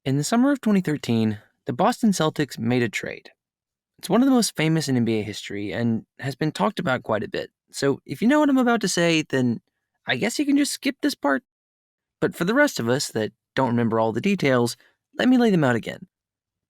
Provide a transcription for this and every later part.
In the summer of 2013, the Boston Celtics made a trade. It's one of the most famous in NBA history and has been talked about quite a bit. So if you know what I'm about to say, then I guess you can just skip this part. But for the rest of us that don't remember all the details, let me lay them out again.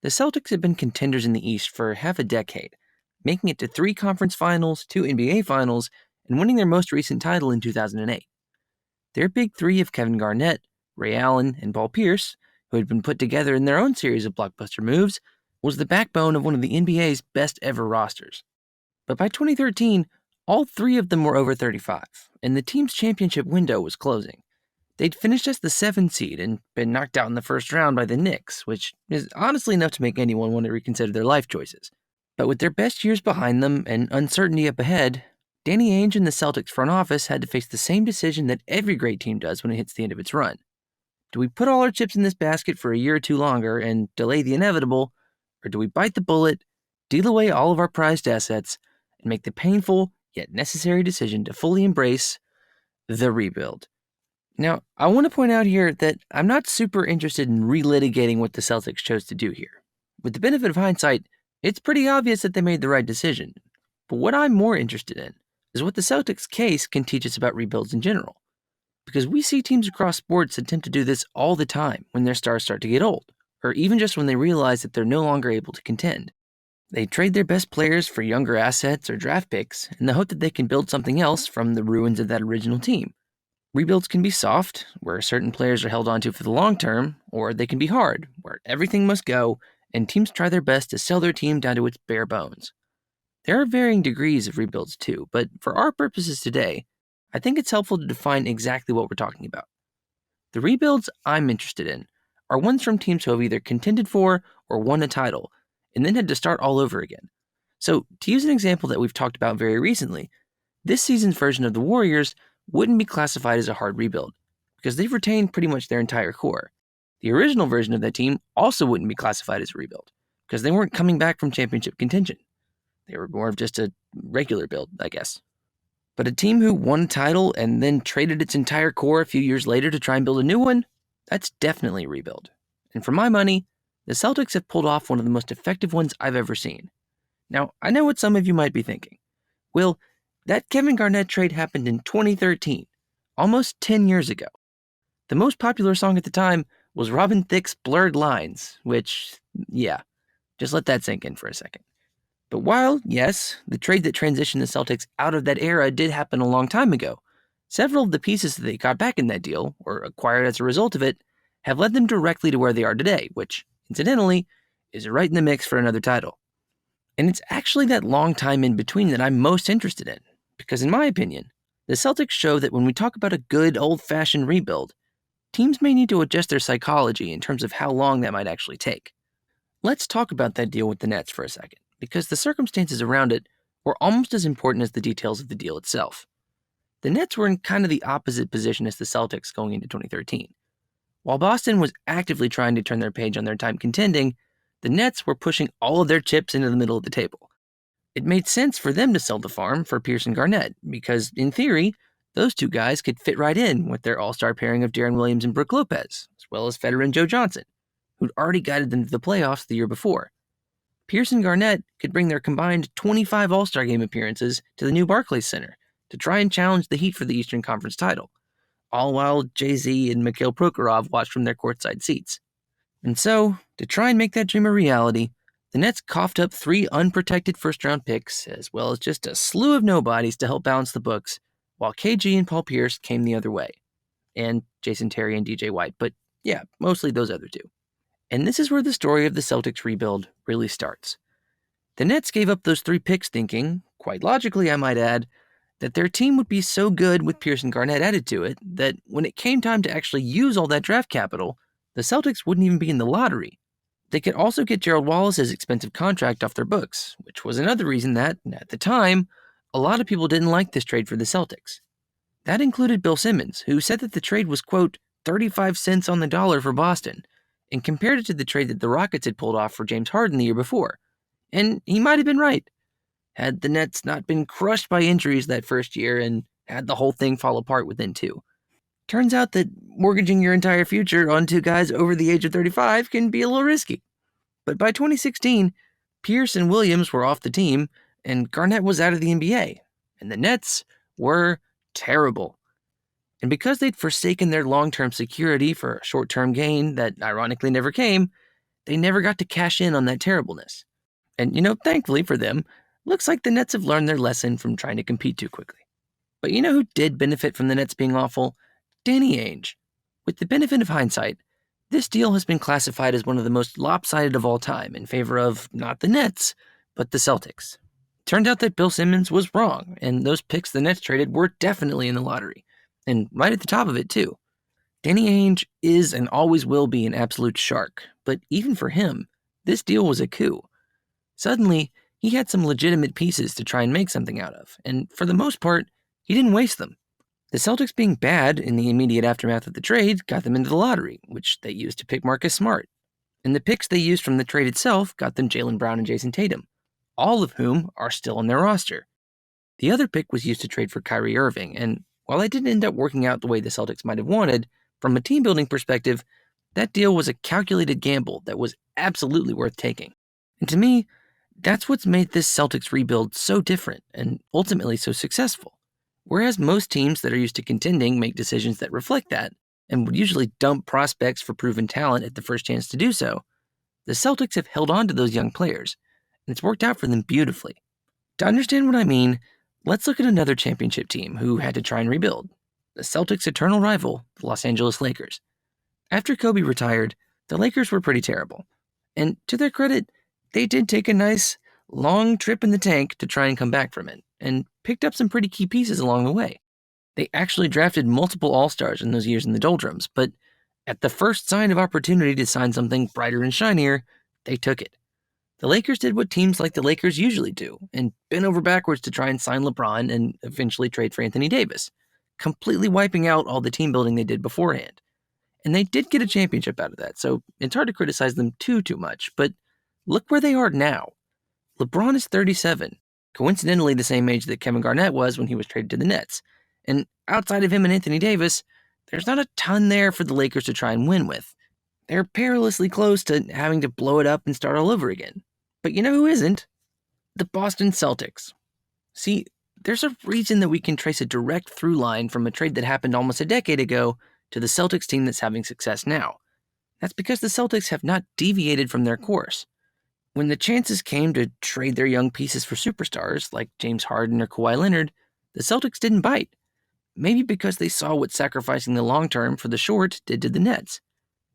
The Celtics have been contenders in the East for half a decade, making it to 3 conference finals, 2 NBA finals, and winning their most recent title in 2008. Their big three of Kevin Garnett, Ray Allen, and Paul Pierce, who had been put together in their own series of blockbuster moves, was the backbone of one of the NBA's best ever rosters. But by 2013, all 3 of them were over 35, and the team's championship window was closing. They'd finished as the 7th seed and been knocked out in the first round by the Knicks, which is honestly enough to make anyone want to reconsider their life choices. But with their best years behind them and uncertainty up ahead, Danny Ainge and the Celtics front office had to face the same decision that every great team does when it hits the end of its run. Do we put all our chips in this basket for a year or two longer and delay the inevitable, or do we bite the bullet, deal away all of our prized assets, and make the painful yet necessary decision to fully embrace the rebuild? Now, I want to point out here that I'm not super interested in relitigating what the Celtics chose to do here. With the benefit of hindsight, it's pretty obvious that they made the right decision. But what I'm more interested in is what the Celtics case can teach us about rebuilds in general. Because we see teams across sports attempt to do this all the time when their stars start to get old, or even just when they realize that they're no longer able to contend. They trade their best players for younger assets or draft picks in the hope that they can build something else from the ruins of that original team. Rebuilds can be soft, where certain players are held onto for the long term, or they can be hard, where everything must go and teams try their best to sell their team down to its bare bones. There are varying degrees of rebuilds too, but for our purposes today, I think it's helpful to define exactly what we're talking about. The rebuilds I'm interested in are ones from teams who have either contended for or won a title, and then had to start all over again. So, to use an example that we've talked about very recently, this season's version of the Warriors wouldn't be classified as a hard rebuild, because they've retained pretty much their entire core. The original version of that team also wouldn't be classified as a rebuild, because they weren't coming back from championship contention. They were more of just a regular build, I guess. But a team who won a title and then traded its entire core a few years later to try and build a new one, that's definitely a rebuild. And for my money, the Celtics have pulled off one of the most effective ones I've ever seen. Now, I know what some of you might be thinking. Well, that Kevin Garnett trade happened in 2013, almost 10 years ago. The most popular song at the time was Robin Thicke's Blurred Lines, which, yeah, just let that sink in for a second. But while, yes, the trade that transitioned the Celtics out of that era did happen a long time ago, several of the pieces that they got back in that deal, or acquired as a result of it, have led them directly to where they are today, which, incidentally, is right in the mix for another title. And it's actually that long time in between that I'm most interested in, because in my opinion, the Celtics show that when we talk about a good old-fashioned rebuild, teams may need to adjust their psychology in terms of how long that might actually take. Let's talk about that deal with the Nets for a second, because the circumstances around it were almost as important as the details of the deal itself. The Nets were in kind of the opposite position as the Celtics going into 2013. While Boston was actively trying to turn their page on their time contending, the Nets were pushing all of their chips into the middle of the table. It made sense for them to sell the farm for Pierce and Garnett, because, in theory, those two guys could fit right in with their all-star pairing of Deron Williams and Brook Lopez, as well as veteran Joe Johnson, who'd already guided them to the playoffs the year before. Pierce and Garnett could bring their combined 25 All-Star Game appearances to the new Barclays Center to try and challenge the Heat for the Eastern Conference title, all while Jay-Z and Mikhail Prokhorov watched from their courtside seats. And so, to try and make that dream a reality, the Nets coughed up 3 unprotected first-round picks, as well as just a slew of nobodies to help balance the books, while KG and Paul Pierce came the other way. And Jason Terry and DJ White, but yeah, mostly those other two. And this is where the story of the Celtics rebuild really starts. The Nets gave up those 3 picks thinking, quite logically I might add, that their team would be so good with Pierce and Garnett added to it that when it came time to actually use all that draft capital, the Celtics wouldn't even be in the lottery. They could also get Gerald Wallace's expensive contract off their books, which was another reason that, at the time, a lot of people didn't like this trade for the Celtics. That included Bill Simmons, who said that the trade was, quote, 35 cents on the dollar for Boston, and compared it to the trade that the Rockets had pulled off for James Harden the year before. And he might have been right. Had the Nets not been crushed by injuries that first year and had the whole thing fall apart within 2. Turns out that mortgaging your entire future on two guys over the age of 35 can be a little risky. But by 2016, Pierce and Williams were off the team, and Garnett was out of the NBA, and the Nets were terrible. And because they'd forsaken their long-term security for a short-term gain that ironically never came, they never got to cash in on that terribleness. And thankfully for them, looks like the Nets have learned their lesson from trying to compete too quickly. But you know who did benefit from the Nets being awful? Danny Ainge. With the benefit of hindsight, this deal has been classified as one of the most lopsided of all time in favor of not the Nets, but the Celtics. Turned out that Bill Simmons was wrong, and those picks the Nets traded were definitely in the lottery. And right at the top of it, too. Danny Ainge is and always will be an absolute shark, but even for him, this deal was a coup. Suddenly, he had some legitimate pieces to try and make something out of, and for the most part, he didn't waste them. The Celtics being bad in the immediate aftermath of the trade got them into the lottery, which they used to pick Marcus Smart. And the picks they used from the trade itself got them Jaylen Brown and Jayson Tatum, all of whom are still on their roster. The other pick was used to trade for Kyrie Irving, and while it didn't end up working out the way the Celtics might have wanted, from a team-building perspective, that deal was a calculated gamble that was absolutely worth taking. And to me, that's what's made this Celtics rebuild so different and ultimately so successful. Whereas most teams that are used to contending make decisions that reflect that, and would usually dump prospects for proven talent at the first chance to do so, the Celtics have held on to those young players, and it's worked out for them beautifully. To understand what I mean, let's look at another championship team who had to try and rebuild. The Celtics' eternal rival, the Los Angeles Lakers. After Kobe retired, the Lakers were pretty terrible. And to their credit, they did take a nice, long trip in the tank to try and come back from it, and picked up some pretty key pieces along the way. They actually drafted multiple All-Stars in those years in the doldrums, but at the first sign of opportunity to sign something brighter and shinier, they took it. The Lakers did what teams like the Lakers usually do, and bent over backwards to try and sign LeBron and eventually trade for Anthony Davis, completely wiping out all the team building they did beforehand. And they did get a championship out of that, so it's hard to criticize them too much, but look where they are now. LeBron is 37, coincidentally the same age that Kevin Garnett was when he was traded to the Nets. And outside of him and Anthony Davis, there's not a ton there for the Lakers to try and win with. They're perilously close to having to blow it up and start all over again. But you know who isn't? The Boston Celtics. See, there's a reason that we can trace a direct through line from a trade that happened almost a decade ago to the Celtics team that's having success now. That's because the Celtics have not deviated from their course. When the chances came to trade their young pieces for superstars like James Harden or Kawhi Leonard, the Celtics didn't bite. Maybe because they saw what sacrificing the long term for the short did to the Nets.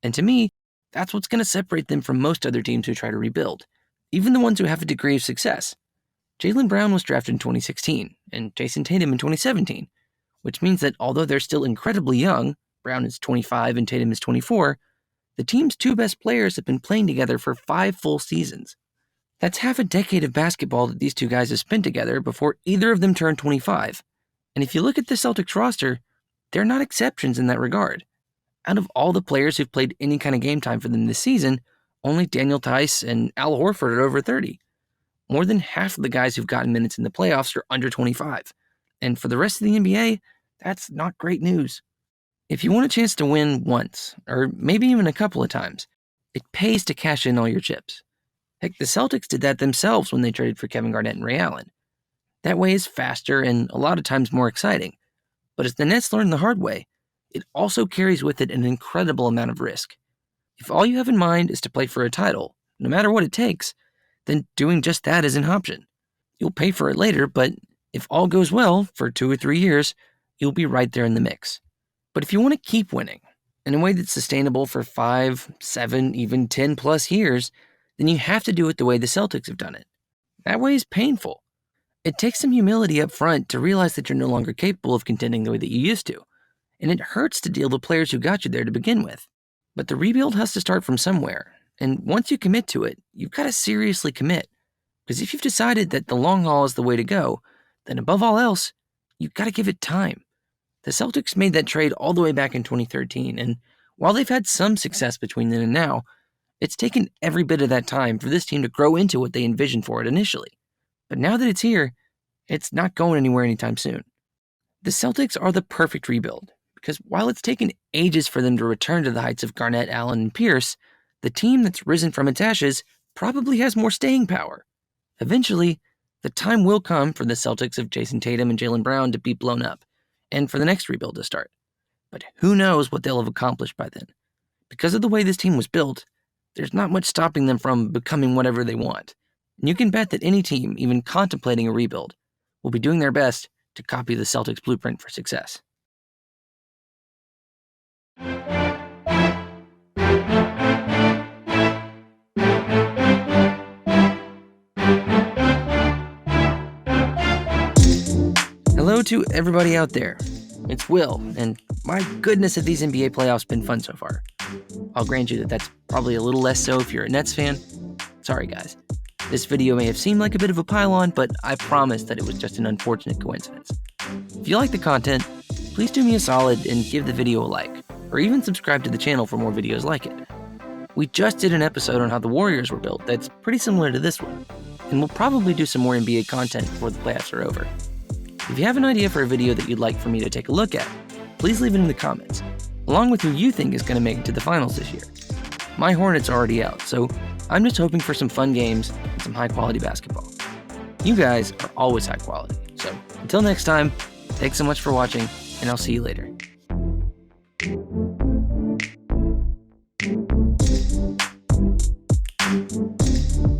And to me, that's what's going to separate them from most other teams who try to rebuild, even the ones who have a degree of success. Jaylen Brown was drafted in 2016 and Jayson Tatum in 2017, which means that although they're still incredibly young, Brown is 25 and Tatum is 24, the team's two best players have been playing together for 5 full seasons. That's half a decade of basketball that these two guys have spent together before either of them turned 25. And if you look at the Celtics roster, they're not exceptions in that regard. Out of all the players who've played any kind of game time for them this season, only Daniel Tice and Al Horford are over 30. More than half of the guys who've gotten minutes in the playoffs are under 25. And for the rest of the NBA, that's not great news. If you want a chance to win once, or maybe even a couple of times, it pays to cash in all your chips. Heck, the Celtics did that themselves when they traded for Kevin Garnett and Ray Allen. That way is faster and a lot of times more exciting. But as the Nets learned the hard way, it also carries with it an incredible amount of risk. If all you have in mind is to play for a title, no matter what it takes, then doing just that is an option. You'll pay for it later, but if all goes well for 2 or 3 years, you'll be right there in the mix. But if you want to keep winning in a way that's sustainable for 5, 7, even 10 plus years, then you have to do it the way the Celtics have done it. That way is painful. It takes some humility up front to realize that you're no longer capable of contending the way that you used to. And it hurts to deal the players who got you there to begin with. But the rebuild has to start from somewhere. And once you commit to it, you've got to seriously commit. Because if you've decided that the long haul is the way to go, then above all else, you've got to give it time. The Celtics made that trade all the way back in 2013, and while they've had some success between then and now, it's taken every bit of that time for this team to grow into what they envisioned for it initially. But now that it's here, it's not going anywhere anytime soon. The Celtics are the perfect rebuild because while it's taken ages for them to return to the heights of Garnett, Allen, and Pierce, the team that's risen from its ashes probably has more staying power. Eventually, the time will come for the Celtics of Jayson Tatum and Jaylen Brown to be blown up, and for the next rebuild to start. But who knows what they'll have accomplished by then. Because of the way this team was built, there's not much stopping them from becoming whatever they want. And you can bet that any team, even contemplating a rebuild, will be doing their best to copy the Celtics' blueprint for success. Hello to everybody out there. It's Will, and my goodness have these NBA playoffs been fun so far. I'll grant you that that's probably a little less so if you're a Nets fan. Sorry guys. This video may have seemed like a bit of a pile-on, but I promise that it was just an unfortunate coincidence. If you like the content, please do me a solid and give the video a like, or even subscribe to the channel for more videos like it. We just did an episode on how the Warriors were built that's pretty similar to this one, and we'll probably do some more NBA content before the playoffs are over. If you have an idea for a video that you'd like for me to take a look at, please leave it in the comments, along with who you think is going to make it to the finals this year. My Hornets are already out, so I'm just hoping for some fun games and some high-quality basketball. You guys are always high quality, so until next time, thanks so much for watching, and I'll see you later.